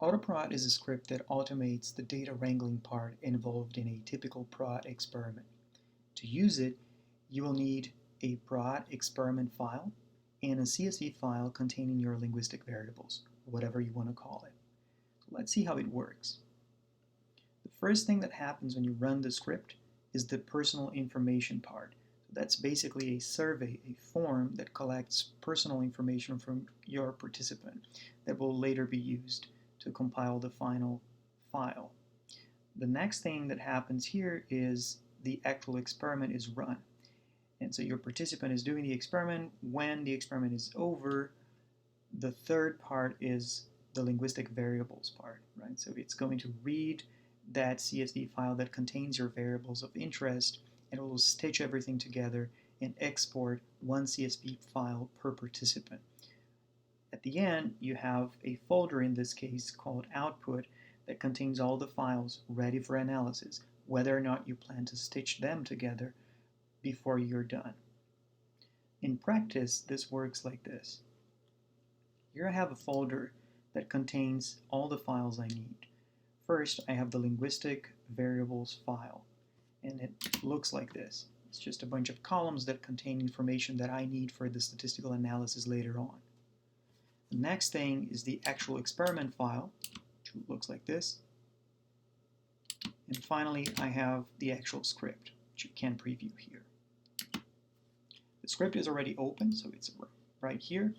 autoPraat is a script that automates the data wrangling part involved in a typical Praat experiment. To use it, you will need a Praat experiment file and a CSV file containing your linguistic variables, whatever you want to call it. So let's see how it works. The first thing that happens when you run the script is the personal information part. That's basically a survey, a form that collects personal information from your participant that will later be used to compile the final file. The next thing that happens here is the actual experiment is run. And so your participant is doing the experiment. When the experiment is over, the third part is the linguistic variables part, right? So it's going to read that CSV file that contains your variables of interest, and it will stitch everything together and export one CSV file per participant. At the end, you have a folder, in this case called output, that contains all the files ready for analysis, whether or not you plan to stitch them together before you're done. In practice, this works like this. Here I have a folder that contains all the files I need. First, I have the linguistic variables file, and it looks like this. It's just a bunch of columns that contain information that I need for the statistical analysis later on. The next thing is the actual experiment file, which looks like this. And finally, I have the actual script, which you can preview here. The script is already open, so it's right here.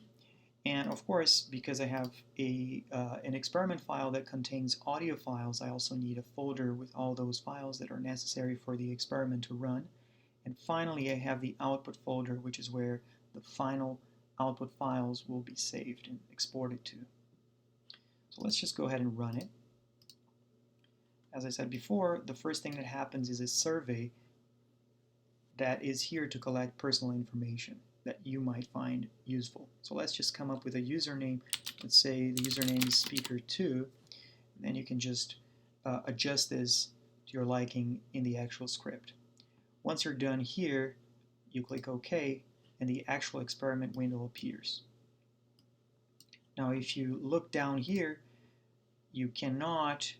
And of course, because I have an experiment file that contains audio files, I also need a folder with all those files that are necessary for the experiment to run. And finally, I have the output folder, which is where the final output files will be saved and exported to. So let's just go ahead and run it. As I said before, the first thing that happens is a survey that is here to collect personal information that you might find useful. So let's just come up with a username. Let's say the username is speaker2, and then you can just adjust this to your liking in the actual script. Once you're done here, you click OK, and the actual experiment window appears. Now if you look down here, you cannot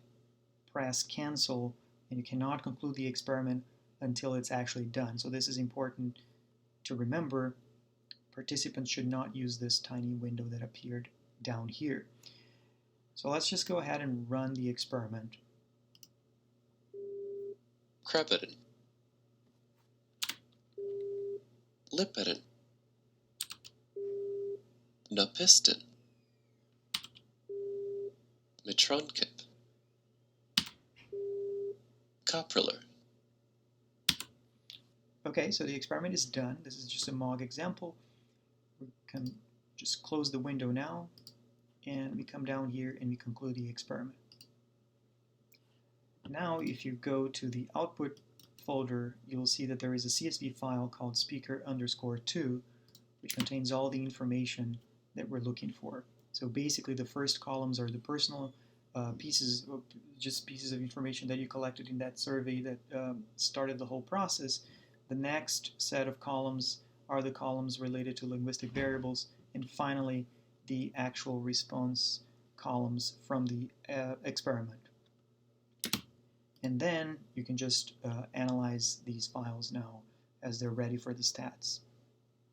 press cancel, and you cannot conclude the experiment until it's actually done. So this is important to remember. Participants should not use this tiny window that appeared down here. So let's just go ahead and run the experiment. Krepiden. Lipiden. Napisten. Mitronkip. Copriller. Okay, so the experiment is done. This is just a mock example. We can just close the window now, and we come down here and we conclude the experiment. Now if you go to the output folder, you'll see that there is a CSV file called speaker_2, which contains all the information that we're looking for. So basically the first columns are the personal pieces of information that you collected in that survey that started the whole process. The next set of columns are the columns related to linguistic variables, and finally the actual response columns from the experiment. And then you can just analyze these files now as they're ready for the stats.